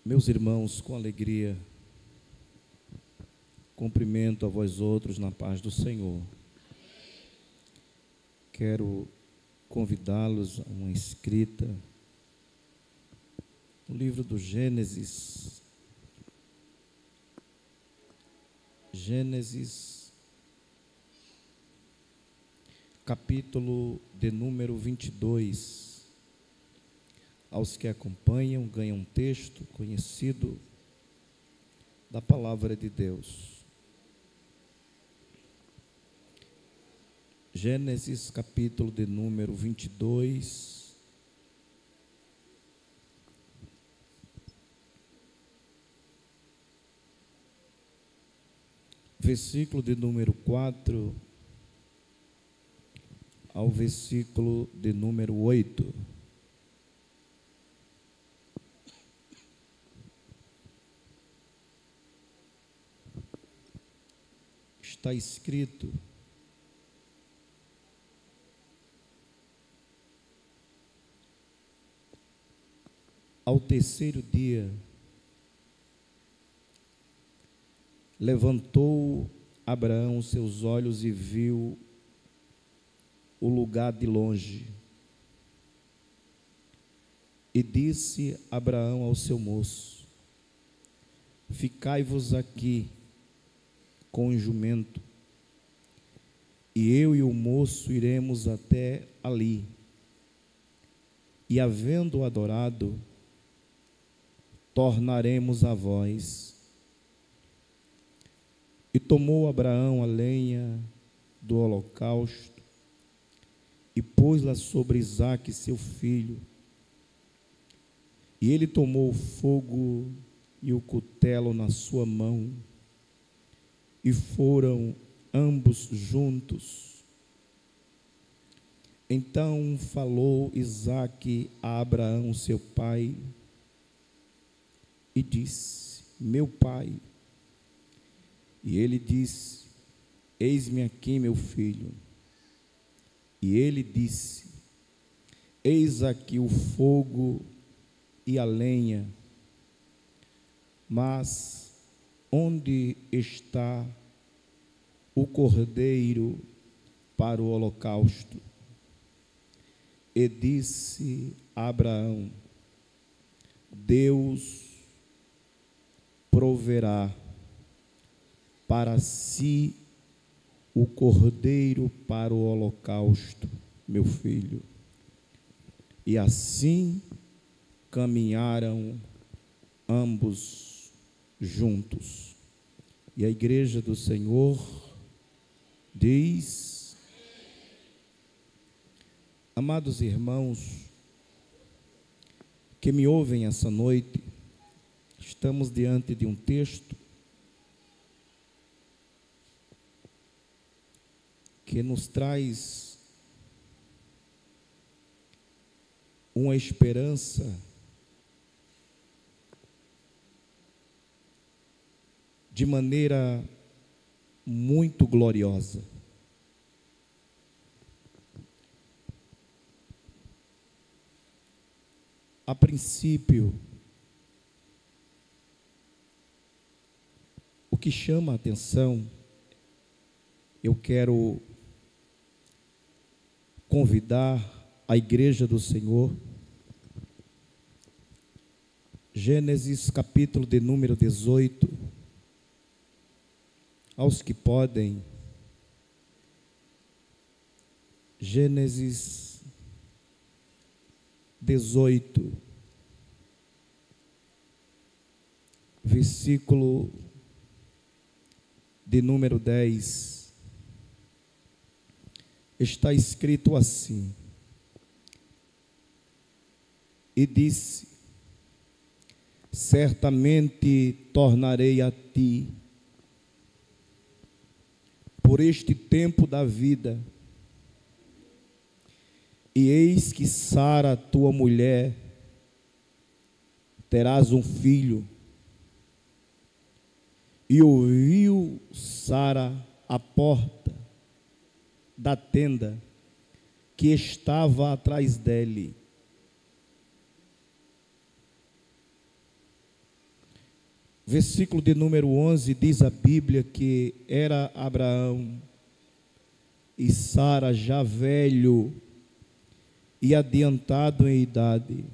Meus irmãos, com alegria, cumprimento a vós outros na paz do Senhor. Quero convidá-los a uma escrita no livro do Gênesis. Gênesis, capítulo de número 22. Aos que acompanham, ganham um texto conhecido da palavra de Deus. Gênesis, capítulo de número 22. Versículo de número 4 ao versículo de número 8. Está escrito: ao terceiro dia, levantou Abraão seus olhos e viu o lugar de longe. E disse Abraão ao seu moço: ficai-vos aqui com o jumento, e eu e o moço iremos até ali. E havendo adorado, tornaremos a vós. E tomou Abraão a lenha do holocausto e pôs-la sobre Isaque seu filho. E ele tomou o fogo e o cutelo na sua mão, e foram ambos juntos. Então falou Isaque a Abraão seu pai e disse: meu pai. E ele disse: eis-me aqui, meu filho. E ele disse: eis aqui o fogo e a lenha, mas onde está o cordeiro para o holocausto? E disse Abraão: Deus proverá para si o cordeiro para o holocausto, meu filho. E assim caminharam ambos juntos. E a igreja do Senhor diz: amados irmãos que me ouvem essa noite, estamos diante de um texto que nos traz uma esperança de maneira muito gloriosa. A princípio, o que chama a atenção, eu quero convidar a igreja do Senhor, Gênesis capítulo de número 18, aos que podem, Gênesis 18, versículo de número 10, está escrito assim: e disse: certamente tornarei a ti por este tempo da vida, e eis que Sara, tua mulher, terás um filho. E ouviu Sara à porta da tenda que estava atrás dele. versículo de número 11, diz a Bíblia que era Abraão e Sara já velho e adiantado em idade.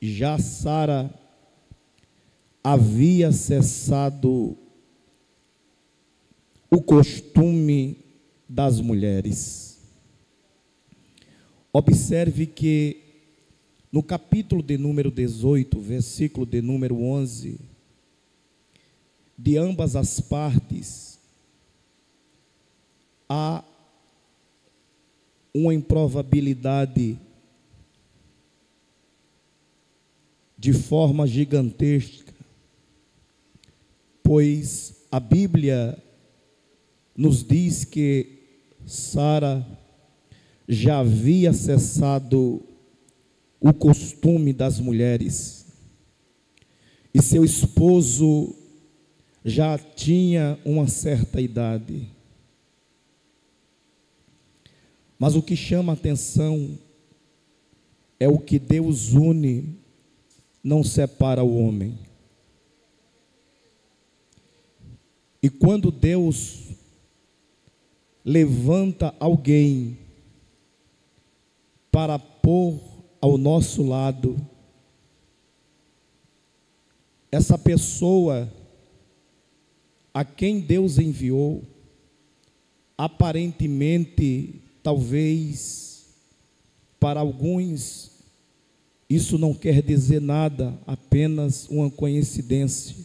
Já Sara havia cessado o costume das mulheres. Observe que no capítulo de número 18, versículo de número 11, de ambas as partes, há uma improbabilidade de forma gigantesca, pois a Bíblia nos diz que Sara já havia cessado o costume das mulheres, e seu esposo já tinha uma certa idade. Mas o que chama a atenção é o que Deus une, não separa o homem. E quando Deus levanta alguém para pôr ao nosso lado, essa pessoa a quem Deus enviou, aparentemente, talvez, para alguns, isso não quer dizer nada, apenas uma coincidência.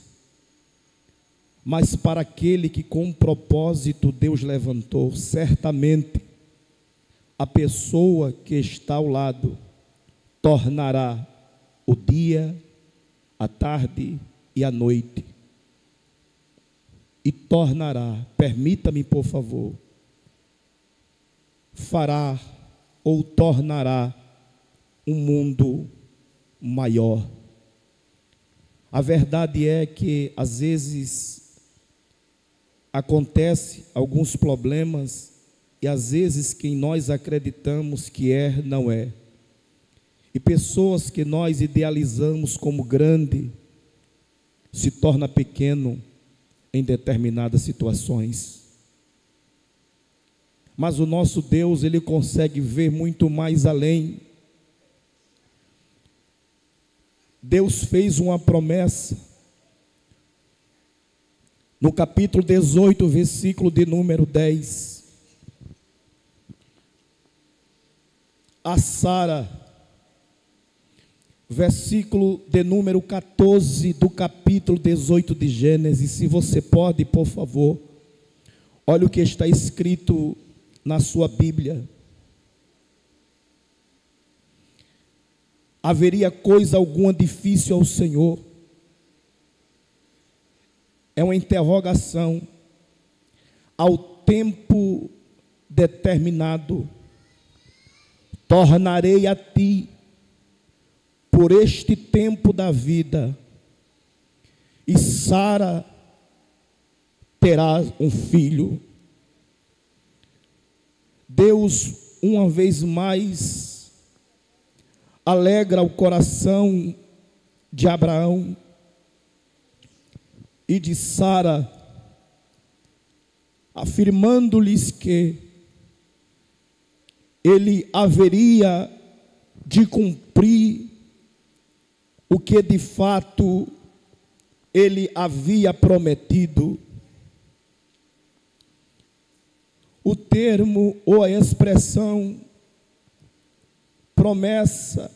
Mas para aquele que com propósito Deus levantou, certamente, a pessoa que está ao lado tornará o dia, a tarde e a noite. E tornará, permita-me por favor, fará ou tornará um mundo maior. A verdade é que às vezes acontece alguns problemas e às vezes quem nós acreditamos que é, não é. E pessoas que nós idealizamos como grande se torna pequeno em determinadas situações. Mas o nosso Deus, Ele consegue ver muito mais além. Deus fez uma promessa no capítulo 18, versículo de número 10. A Sara, versículo de número 14 do capítulo 18 de Gênesis. Se você pode, por favor, olha o que está escrito na sua Bíblia. Haveria coisa alguma difícil ao Senhor? É uma interrogação. Ao tempo determinado, tornarei a ti por este tempo da vida, e Sara terá um filho. Deus, uma vez mais, alegra o coração de Abraão e de Sara, afirmando-lhes que ele haveria de cumprir o que de fato ele havia prometido. O termo ou a expressão promessa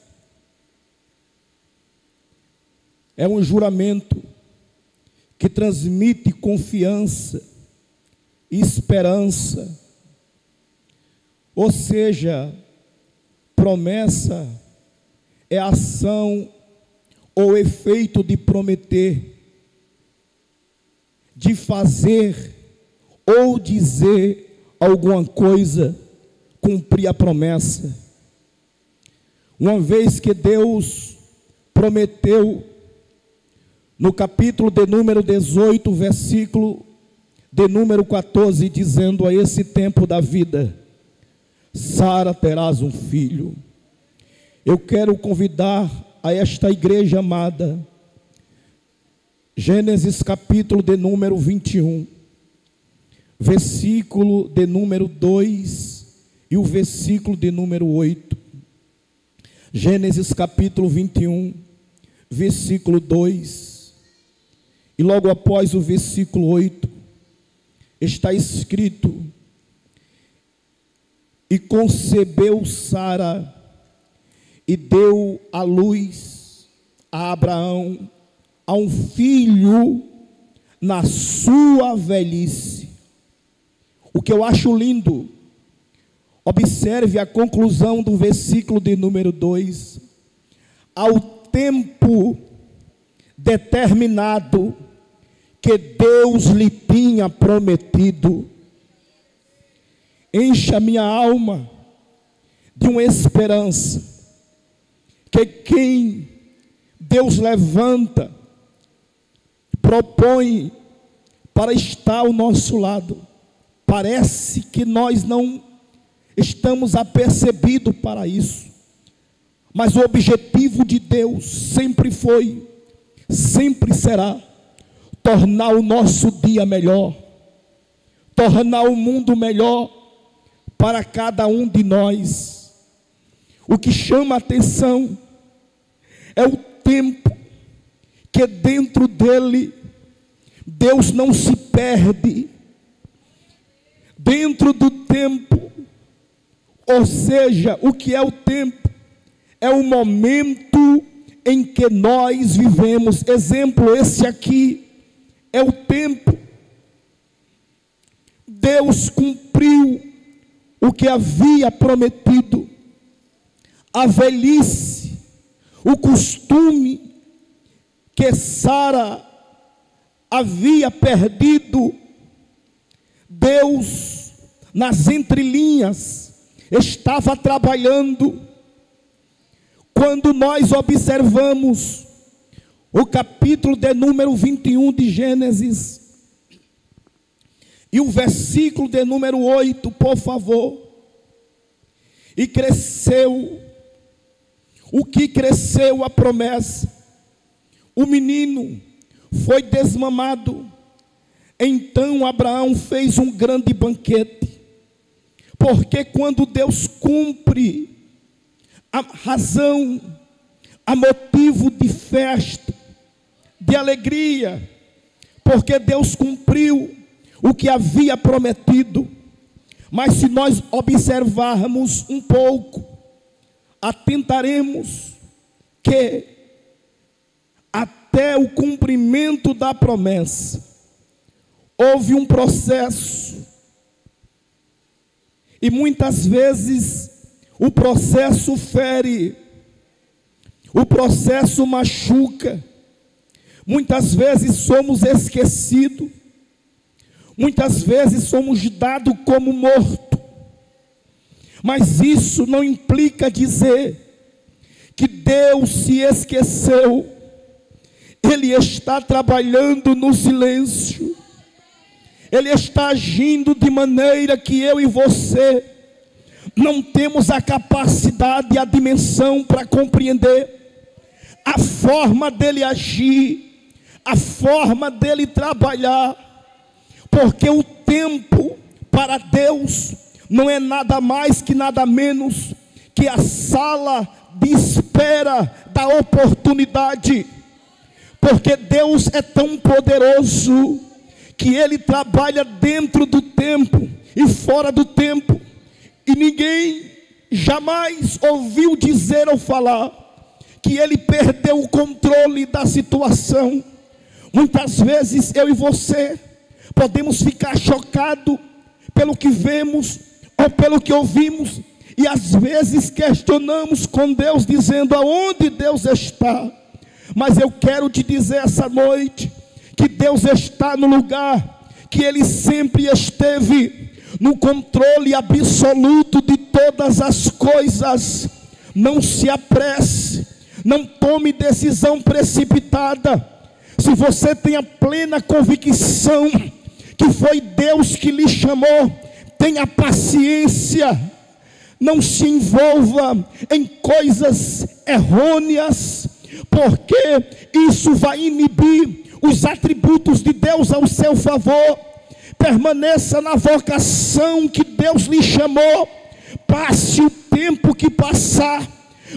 é um juramento que transmite confiança e esperança. Ou seja, promessa é ação ou efeito de prometer, de fazer ou dizer alguma coisa, cumprir a promessa. Uma vez que Deus prometeu, no capítulo de número 18, versículo de número 14, dizendo: a esse tempo da vida, Sara, terás um filho. Eu quero convidar a esta igreja amada, Gênesis capítulo de número 21, versículo de número 2 e o versículo de número 8. Gênesis capítulo 21, versículo 2, e logo após o versículo 8, está escrito: e concebeu Sara, e deu à luz a Abraão, a um filho na sua velhice. O que eu acho lindo, observe a conclusão do versículo de número 2. Ao tempo determinado que Deus lhe tinha prometido. Encha minha alma de uma esperança, que quem Deus levanta, propõe para estar ao nosso lado, parece que nós não estamos apercebidos para isso, mas o objetivo de Deus sempre foi, sempre será, tornar o nosso dia melhor, tornar o mundo melhor para cada um de nós. O que chama a atenção é o tempo que dentro dele Deus não se perde. Dentro do tempo, ou seja, o que é o tempo? É o momento em que nós vivemos. Exemplo, esse aqui é o tempo. Deus cumpriu o que havia prometido. A velhice, o costume que Sara havia perdido, Deus, nas entrelinhas, estava trabalhando. Quando nós observamos o capítulo de número 21 de Gênesis, e o versículo de número 8, por favor. E cresceu, o que cresceu a promessa? O menino foi desmamado. Então Abraão fez um grande banquete, porque quando Deus cumpre a razão, a motivo de festa, de alegria, porque Deus cumpriu o que havia prometido. Mas se nós observarmos um pouco, atentaremos que até o cumprimento da promessa houve um processo, e muitas vezes o processo fere, o processo machuca, muitas vezes somos esquecidos, muitas vezes somos dados como morto, mas isso não implica dizer que Deus se esqueceu. Ele está trabalhando no silêncio, Ele está agindo de maneira que eu e você não temos a capacidade e a dimensão para compreender a forma dele agir, a forma dele trabalhar. Porque o tempo para Deus não é nada mais que nada menos que a sala de espera da oportunidade. Porque Deus é tão poderoso que Ele trabalha dentro do tempo e fora do tempo. E ninguém jamais ouviu dizer ou falar que Ele perdeu o controle da situação. Muitas vezes eu e você podemos ficar chocados pelo que vemos ou pelo que ouvimos, e às vezes questionamos com Deus, dizendo: aonde Deus está? Mas eu quero te dizer essa noite que Deus está no lugar que Ele sempre esteve, no controle absoluto de todas as coisas. Não se apresse, não tome decisão precipitada. Se você tem a plena convicção que foi Deus que lhe chamou, tenha paciência, não se envolva em coisas errôneas, porque isso vai inibir os atributos de Deus ao seu favor. Permaneça na vocação que Deus lhe chamou, passe o tempo que passar,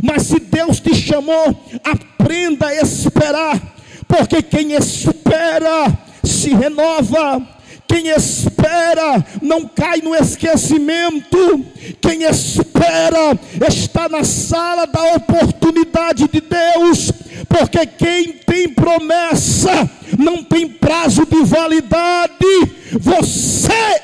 mas se Deus te chamou, aprenda a esperar, porque quem espera se renova. Quem espera não cai no esquecimento. Quem espera está na sala da oportunidade de Deus, porque quem tem promessa não tem prazo de validade. Você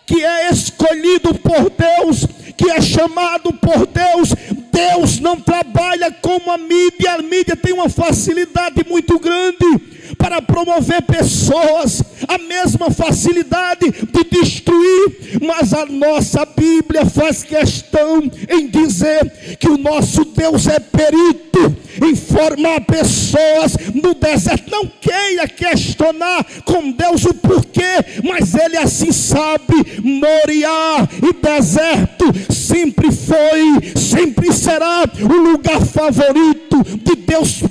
que é escolhido por Deus, que é chamado por Deus, Deus não trabalha como a mídia tem uma facilidade muito grande para promover pessoas, a mesma facilidade de destruir, mas a nossa Bíblia faz questão em dizer que o nosso Deus é perito em formar pessoas no deserto. Não queira questionar com Deus o porquê, mas Ele assim sabe. Moriá e deserto sempre foi, sempre será o lugar favorito de Deus,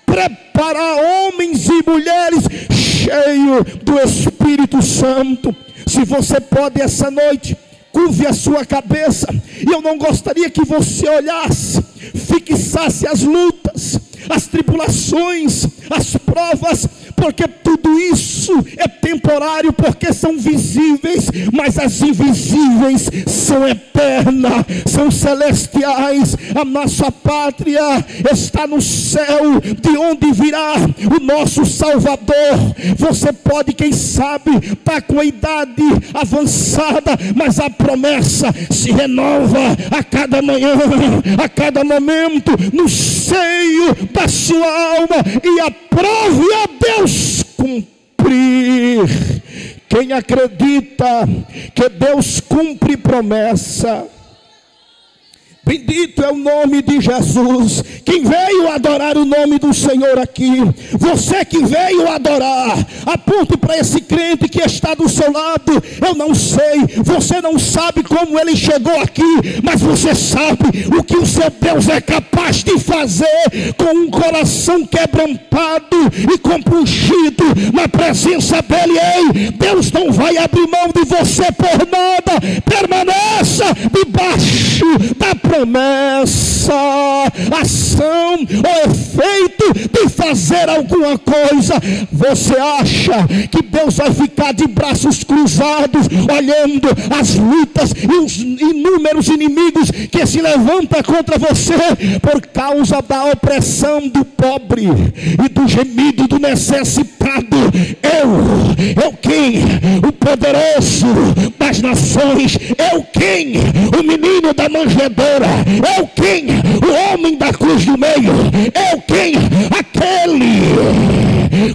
preparar homens e mulheres cheios do Espírito Santo. Se você pode essa noite, curve a sua cabeça, e eu não gostaria que você olhasse, fixasse as lutas, as tribulações, as provas, porque tudo isso é temporário, porque são visíveis, mas as invisíveis são eternas, são celestiais. A nossa pátria está no céu, de onde virá o nosso Salvador. Você pode, quem sabe, estar com a idade avançada, mas a promessa se renova a cada manhã, a cada momento, no seio da sua alma, e aprove a Deus cumprir. Quem acredita que Deus cumpre promessa, bendito é o nome de Jesus. Quem veio adorar o nome do Senhor aqui, você que veio adorar, aponte para esse crente que está do seu lado. Eu não sei, você não sabe como ele chegou aqui, mas você sabe o que o seu Deus é capaz de fazer com um coração quebrantado e compungido na presença dele. Ei, Deus não vai abrir mão de você por nada. Permaneça debaixo da promessa, ação ou efeito de fazer alguma coisa. Você acha que Deus vai ficar de braços cruzados olhando as lutas e os inúmeros inimigos que se levantam contra você por causa da opressão do pobre e do gemido do necessitado? Eu quem? O poderoso das nações. Eu quem? O menino da manjedoura. Eu quem? O homem da cruz do meio. Eu quem? Aquele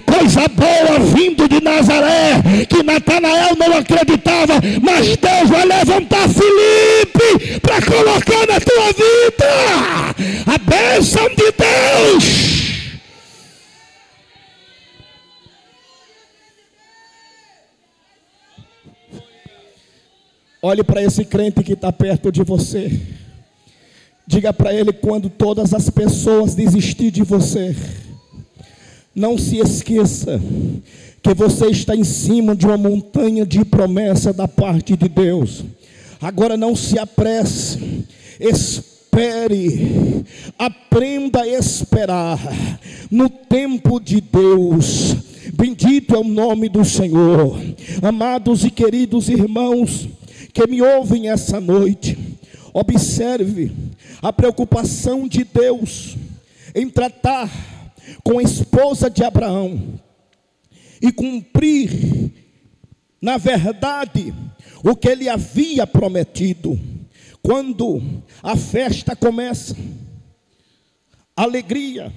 coisa boa vindo de Nazaré, que Natanael não acreditava, mas Deus vai levantar Filipe para colocar na tua vida a bênção de Deus. Olhe para esse crente que está perto de você. Diga para ele: quando todas as pessoas desistirem de você, não se esqueça que você está em cima de uma montanha de promessa da parte de Deus. Agora não se apresse, espere, aprenda a esperar no tempo de Deus. Bendito é o nome do Senhor. Amados e queridos irmãos que me ouvem essa noite, observe a preocupação de Deus em tratar com a esposa de Abraão e cumprir, na verdade, o que ele havia prometido. Quando a festa começa, a alegria,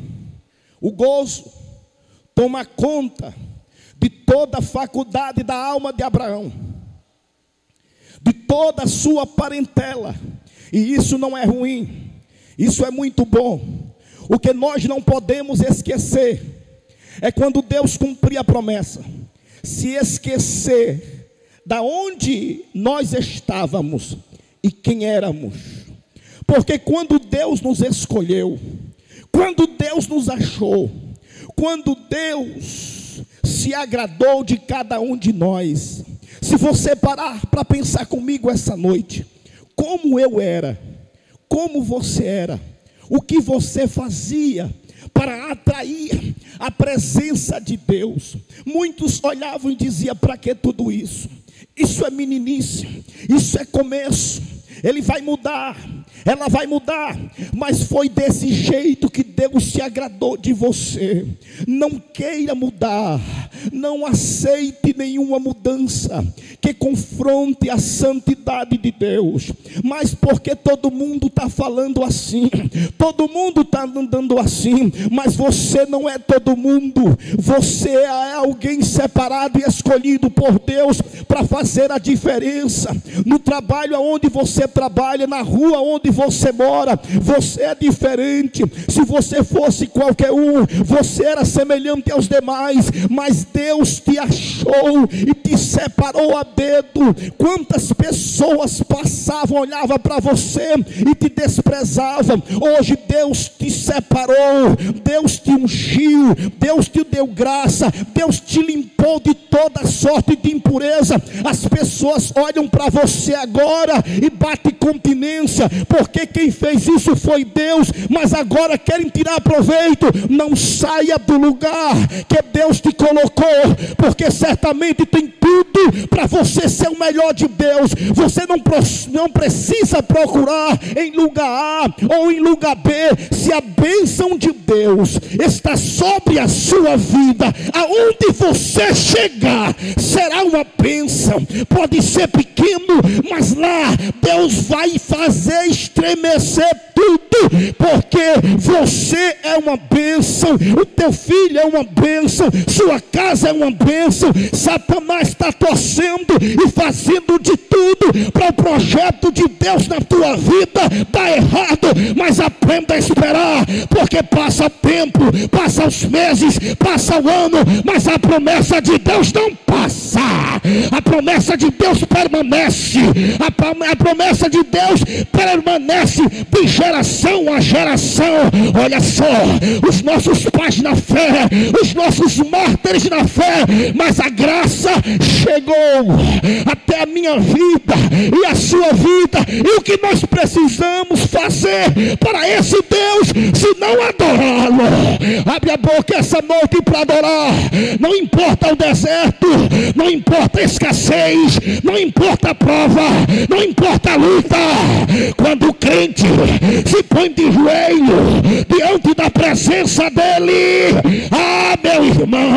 o gozo toma conta de toda a faculdade da alma de Abraão, de toda a sua parentela. E isso não é ruim, isso é muito bom. O que nós não podemos esquecer é quando Deus cumprir a promessa, se esquecer da onde nós estávamos e quem éramos. Porque quando Deus nos escolheu, Quando Deus nos achou, quando Deus se agradou de cada um de nós, se você parar para pensar comigo essa noite, como eu era, como você era, o que você fazia para atrair a presença de Deus. Muitos olhavam e diziam: para que tudo isso? Isso é meninice, isso é começo, ele vai mudar, ela vai mudar. Mas foi desse jeito que Deus se agradou de você. Não queira mudar, não aceite nenhuma mudança que confronte a santidade de Deus. Mas porque todo mundo está falando assim, todo mundo está andando assim, mas você não é todo mundo. Você é alguém separado e escolhido por Deus para fazer a diferença. No trabalho aonde você trabalha, na rua onde você mora, você é diferente. Se você fosse qualquer um, você era semelhante aos demais, mas Deus te achou e te separou a dedo. Quantas pessoas passavam, olhavam para você e te desprezavam. Hoje Deus te separou, Deus te ungiu, Deus te deu graça, Deus te limpou de toda sorte de impureza. As pessoas olham para você agora e batem continência, porque quem fez isso foi Deus, mas agora querem tirar proveito. Não saia do lugar que Deus te colocou, porque certamente tem tudo para você ser o melhor de Deus. Você não precisa procurar em lugar A ou em lugar B. Se a bênção de Deus está sobre a sua vida, aonde você chegar será uma bênção. Pode ser pequeno, mas lá Deus vai fazer estremecer tudo, porque você é uma bênção, o teu filho é uma bênção, sua casa é uma bênção. Satanás está torcendo e fazendo de tudo para o projeto de Deus na tua vida dar errado, mas aprenda a esperar, porque passa tempo, passa os meses, passa o ano, mas a promessa de Deus não passa. A promessa de Deus permanece, a promessa de Deus permanece de geração a geração. Olha só, os nossos pais na fé, os nossos mártires na fé, mas a graça chegou até a minha vida e a sua vida. E o que nós precisamos fazer para esse Deus, se não adorá-lo? Abre a boca essa noite para adorar. Não importa o deserto, não importa a escassez, não importa a prova, não importa a luta. Quando o crente se põe de joelho diante da presença dele, meu irmão,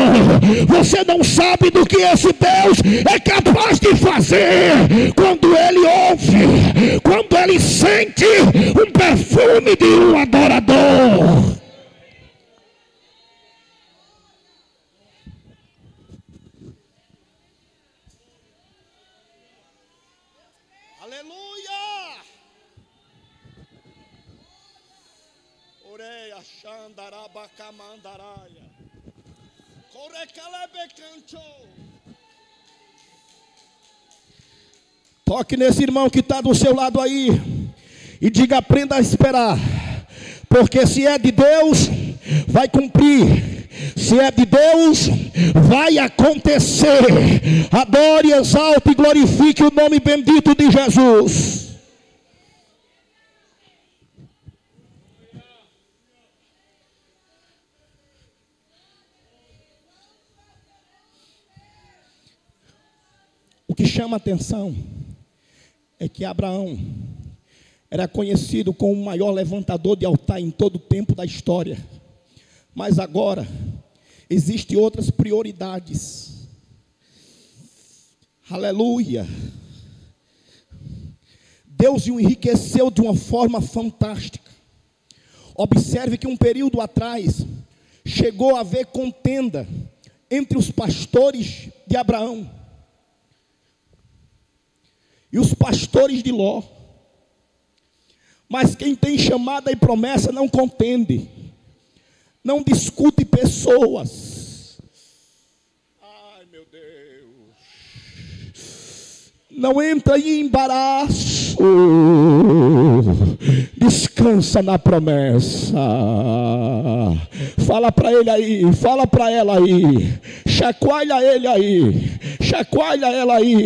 você não sabe do que esse Deus é capaz de fazer. Quando ele ouve, quando ele sente um perfume de um adorador. Aleluia! Oreia xandarabacamandaraia. Corecalebecancho. Toque nesse irmão que está do seu lado aí e diga: aprenda a esperar, porque se é de Deus, vai cumprir. Se é de Deus, vai acontecer. Adore, exalte e glorifique o nome bendito de Jesus. O que chama a atenção é que Abraão era conhecido como o maior levantador de altar em todo o tempo da história. Mas agora existem outras prioridades. Aleluia. Deus o enriqueceu de uma forma fantástica. Observe que um período atrás chegou a haver contenda entre os pastores de Abraão e os pastores de Ló. Mas quem tem chamada e promessa não contende, não discute pessoas. Ai, meu Deus. Não entra em embaraço Descansa na promessa. Fala para ele aí, fala para ela aí, chacoalha ele aí, chacoalha ela aí,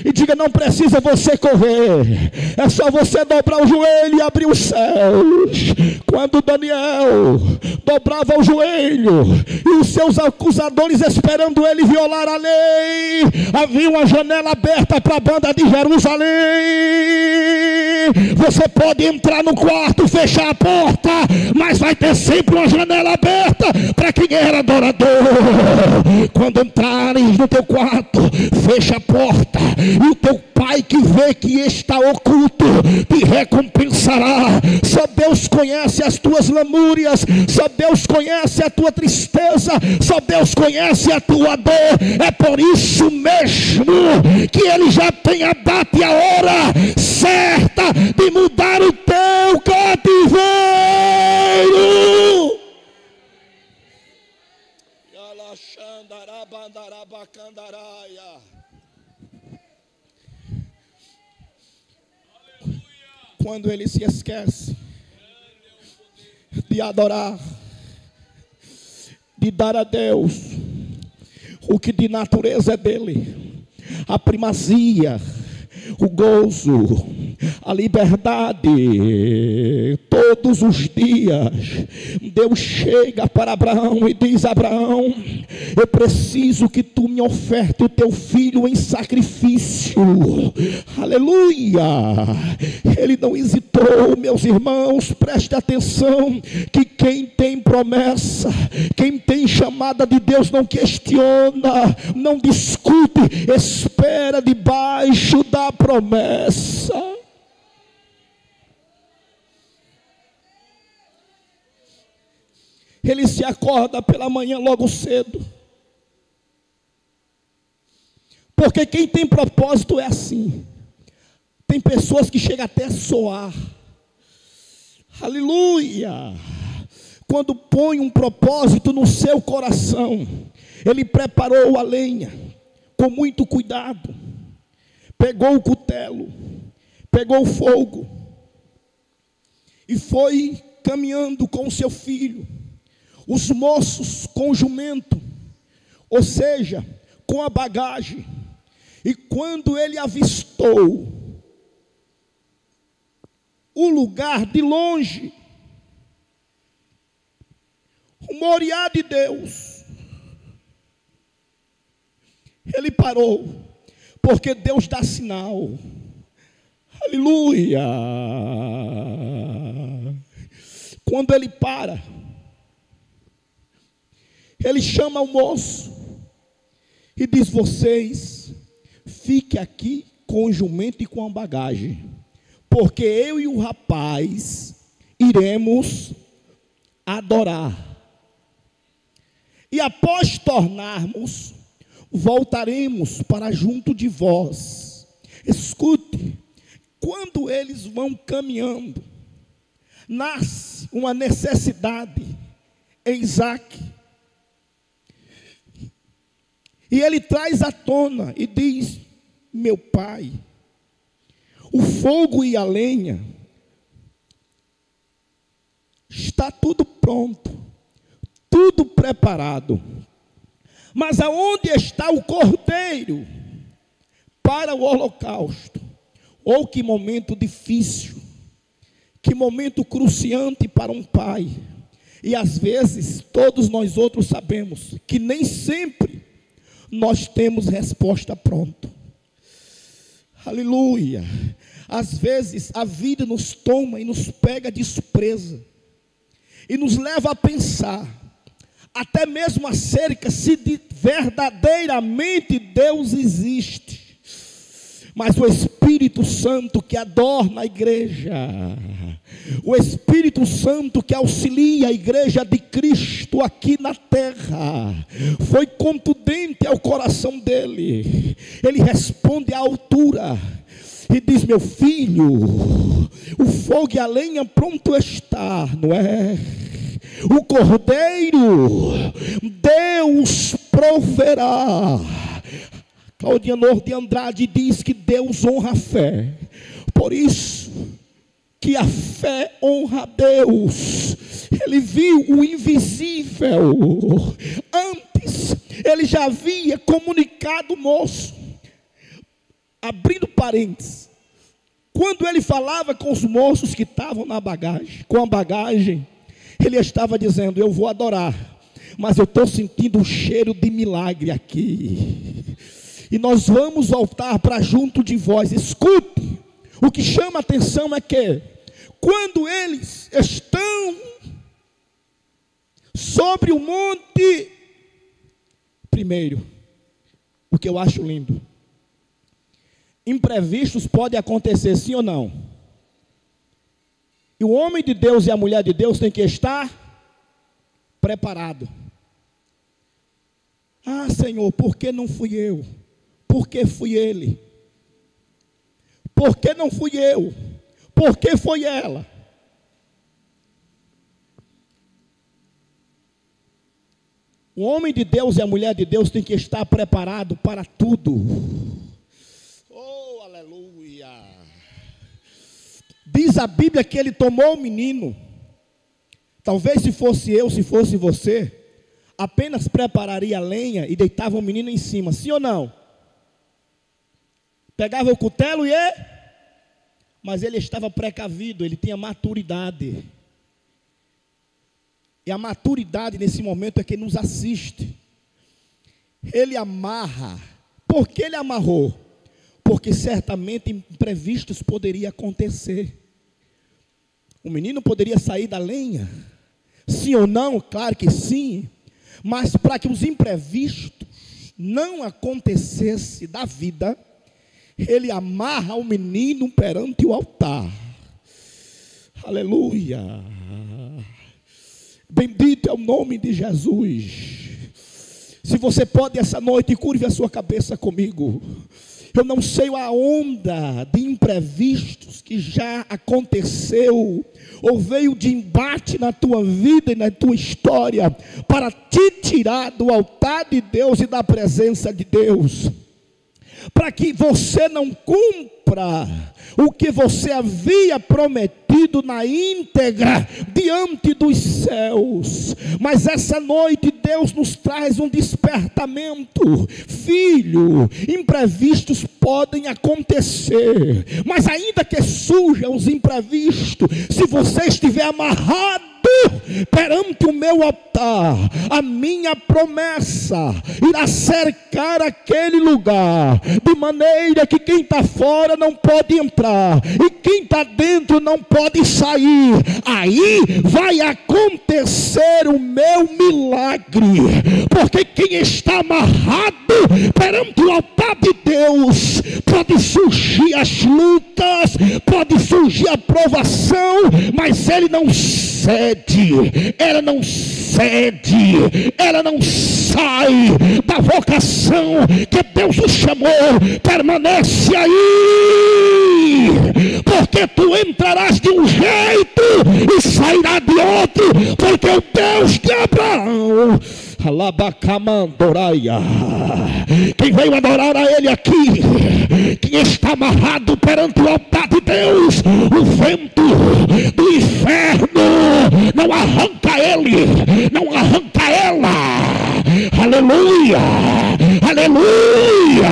e diga: não precisa você correr, é só você dobrar o joelho e abrir os céus. Quando Daniel dobrava o joelho e os seus acusadores esperando ele violar a lei, havia uma janela aberta para a banda de Jerusalém. Você pode entrar no quarto, fechar a porta, mas vai ter sempre uma janela aberta para quem era adorador. Quando entrares no teu quarto, fecha a porta, e o teu Pai que vê que está oculto te recompensará. Só Deus conhece as tuas lamúrias, só Deus conhece a tua tristeza, só Deus conhece a tua dor. É por isso mesmo que Ele já tem a data e a hora certa de mudar o teu cativeiro. Quando ele se esquece de adorar, de dar a Deus o que de natureza é dele, a primazia, o gozo, a liberdade, todos os dias, Deus chega para Abraão e diz: Abraão, eu preciso que tu me oferte o teu filho em sacrifício. Aleluia! Ele não hesitou, meus irmãos, preste atenção, que quem tem promessa, quem tem chamada de Deus, não questiona, não discute, espera debaixo da promessa. Ele se acorda pela manhã logo cedo, porque quem tem propósito é assim. Tem pessoas que chegam até a soar, aleluia, quando põe um propósito no seu coração. Ele preparou a lenha com muito cuidado, pegou o cutelo, pegou o fogo e foi caminhando com o seu filho. Os moços com o jumento, ou seja, com a bagagem. E quando ele avistou o lugar de longe, o Moriá de Deus, ele parou, porque Deus dá sinal. Aleluia! Quando ele para, ele chama o moço e diz: vocês fiquem aqui com o jumento e com a bagagem, porque eu e o rapaz iremos adorar. E após tornarmos, voltaremos para junto de vós. Escute, quando eles vão caminhando, nasce uma necessidade em Isaque. E ele traz à tona e diz: meu pai, o fogo e a lenha, está tudo pronto, tudo preparado. Mas aonde está o cordeiro para o holocausto? Oh, que momento difícil, que momento cruciante para um pai. E às vezes, todos nós outros sabemos que nem sempre nós temos resposta pronta. Aleluia. Às vezes a vida nos toma e nos pega de surpresa, e nos leva a pensar, até mesmo acerca se verdadeiramente Deus existe. Mas o Espírito Santo que adorna a igreja, o Espírito Santo que auxilia a igreja de Cristo aqui na terra, foi contundente ao coração dele. Ele responde à altura e diz: meu filho, o fogo e a lenha pronto está, não é? O cordeiro Deus proverá. Claudianor de Andrade diz que Deus honra a fé. Por isso que a fé honra a Deus. Ele viu o invisível. Antes, ele já havia comunicado o moço. Abrindo parênteses, quando ele falava com os moços que estavam na bagagem, com a bagagem, ele estava dizendo: eu vou adorar, mas eu estou sentindo um cheiro de milagre aqui, e nós vamos voltar para junto de vós. Escute, o que chama a atenção é que, quando eles estão sobre o monte, primeiro, o que eu acho lindo, imprevistos podem acontecer, sim ou não? E o homem de Deus e a mulher de Deus tem que estar preparado. Ah, Senhor, por que não fui eu? Por que fui ele? Por que não fui eu? Por que foi ela? O homem de Deus e a mulher de Deus tem que estar preparado para tudo. Oh, aleluia! Diz a Bíblia que ele tomou o menino. Talvez se fosse eu, se fosse você, apenas prepararia a lenha e deitava o menino em cima, sim ou não? Pegava o cutelo mas ele estava precavido, ele tinha maturidade. E a maturidade nesse momento é que nos assiste. Ele amarra. Por que ele amarrou? Porque certamente imprevistos poderiam acontecer. O menino poderia sair da lenha, sim ou não? Claro que sim. Mas para que os imprevistos não acontecessem da vida, ele amarra o menino perante o altar. Aleluia. Bendito é o nome de Jesus. Se você pode essa noite, curve a sua cabeça comigo. Eu não sei a onda de imprevistos que já aconteceu ou veio de embate na tua vida e na tua história para te tirar do altar de Deus e da presença de Deus, para que você não cumpra o que você havia prometido na íntegra diante dos céus. Mas essa noite Deus nos traz um despertamento. Filho, imprevistos podem acontecer, mas ainda que surjam os imprevistos, se você estiver amarrado perante o meu altar, a minha promessa irá cercar aquele lugar, de maneira que quem está fora não pode entrar, e quem está dentro não pode sair. Aí vai acontecer o meu milagre, porque quem está amarrado perante o altar de Deus, pode surgir as lutas, pode surgir a provação, mas ele não cede, ela não cede, ela não sai da vocação que Deus o chamou. Permanece aí, porque tu entrarás de um jeito e sairás de outro, porque o Deus de Abraão, quem veio adorar a ele aqui, quem está amarrado perante o altar de Deus, o vento do inferno não arranca ele, não arranca ela. Aleluia, aleluia.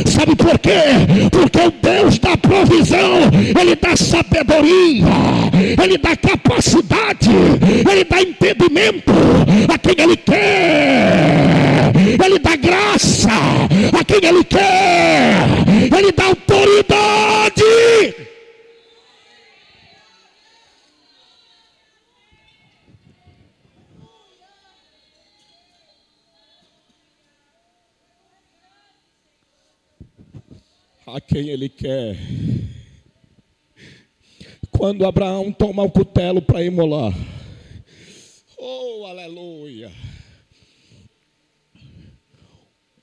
Sabe por quê? Porque o Deus da provisão, ele dá sabedoria, ele dá capacidade, ele dá entendimento a quem ele quer, ele dá graça a quem ele quer, ele dá autoridade. A quem ele quer. Quando Abraão toma o cutelo para imolar, oh, aleluia,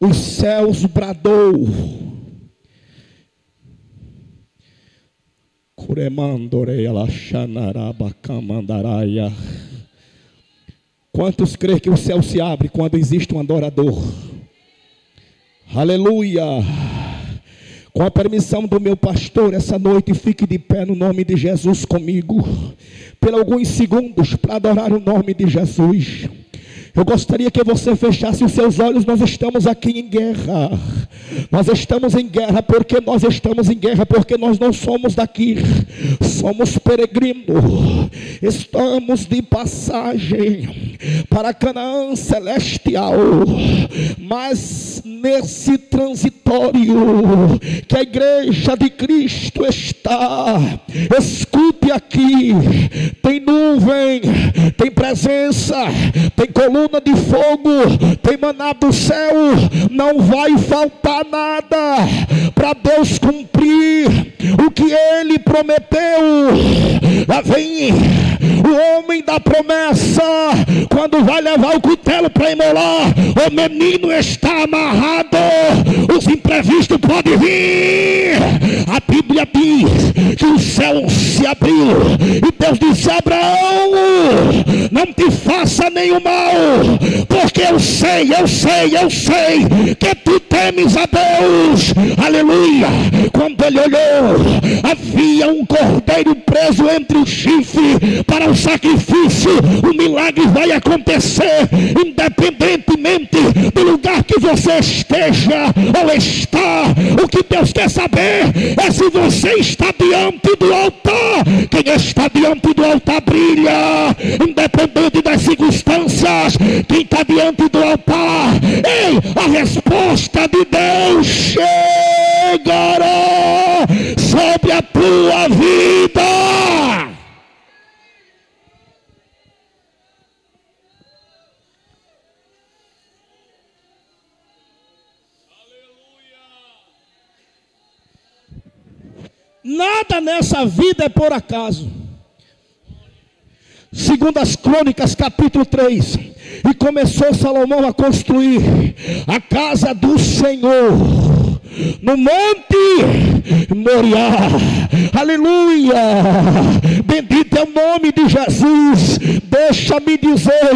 os céus bradou, quantos creem que o céu se abre quando existe um adorador? Aleluia. Com a permissão do meu pastor, essa noite fique de pé no nome de Jesus comigo, por alguns segundos, para adorar o nome de Jesus. Eu gostaria que você fechasse os seus olhos. Nós estamos aqui em guerra. Nós estamos em guerra porque nós estamos em guerra, porque nós não somos daqui, somos peregrinos, estamos de passagem para Canaã celestial. Mas nesse transitório que a igreja de Cristo está, escute aqui, tem nuvem, tem presença, tem coluna de fogo, tem maná do céu. Não vai faltar nada para Deus cumprir o que Ele prometeu. Lá vem o homem da promessa, quando vai levar o cutelo para imolar, o menino está amarrado, os imprevistos podem vir. A Bíblia diz que o céu se abriu e Deus disse: Abraão, não te faça nenhum mal, porque eu sei que tu temes a Deus. Aleluia. Quando ele olhou, havia um cordeiro preso entre os chifres para o sacrifício. O milagre vai acontecer independentemente do lugar que você esteja ou está. O que Deus quer saber é se você está diante do altar. Quem está diante do altar brilha, independente das circunstâncias. Quem está diante do altar, ei, a resposta de Deus chegará sobre a tua vida. Nada nessa vida é por acaso. Segundo as Crônicas, capítulo 3, e começou Salomão a construir a casa do Senhor no Monte Moriá. Aleluia, bendito é o nome de Jesus. Deixa-me dizer,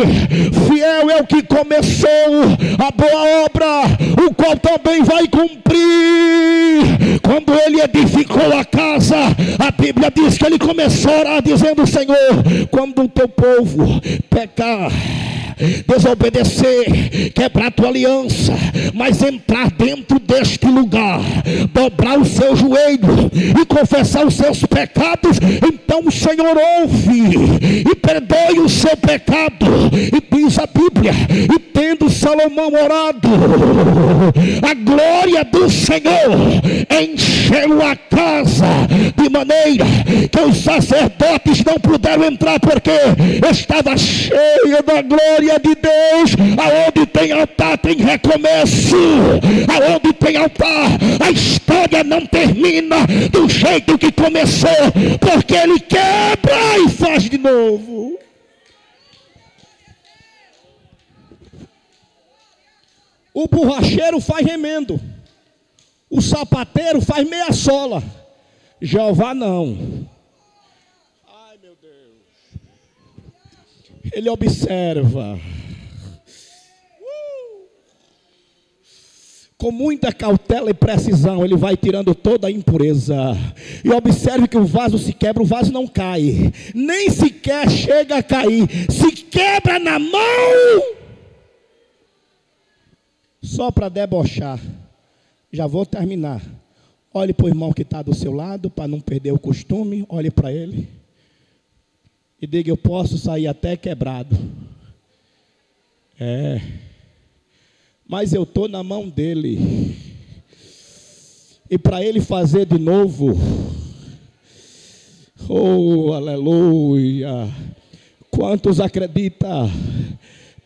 fiel é o que começou a boa obra, o qual também vai cumprir. Quando ele edificou a casa, a Bíblia diz que ele começou a orar dizendo: Senhor, quando o teu povo pecar, desobedecer, quebrar tua aliança, mas entrar dentro deste lugar, dobrar o seu joelho e confessar os seus pecados, então o Senhor ouve e perdoe o seu pecado. E diz a Bíblia, e tendo Salomão orado, a glória do Senhor encheu a casa, de maneira que os sacerdotes não puderam entrar, porque estava cheia da glória de Deus. Aonde tem altar tem recomeço. Aonde tem altar, a história não termina do jeito que começou, porque ele quebra e faz de novo. O borracheiro faz remendo, o sapateiro faz meia sola, Jeová não. Ai, meu Deus. Ele observa com muita cautela e precisão. Ele vai tirando toda a impureza. E observe que o vaso se quebra, o vaso não cai, nem sequer chega a cair, se quebra na mão, só para debochar. Já vou terminar. Olhe para o irmão que está do seu lado, para não perder o costume. Olhe para ele e diga: eu posso sair até quebrado, mas eu estou na mão dele. E para ele fazer de novo, oh, aleluia. Quantos acreditam?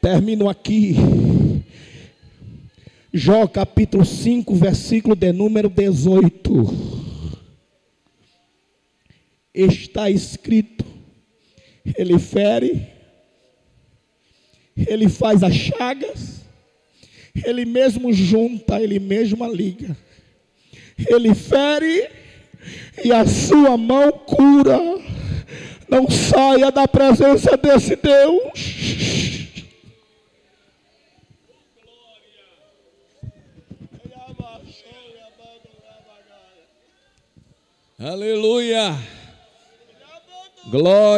Termino aqui. Jó capítulo 5, versículo de número 18. Está escrito: ele fere, ele faz as chagas, ele mesmo junta, ele mesmo liga. Ele fere e a sua mão cura. Não saia da presença desse Deus. Aleluia. Glória.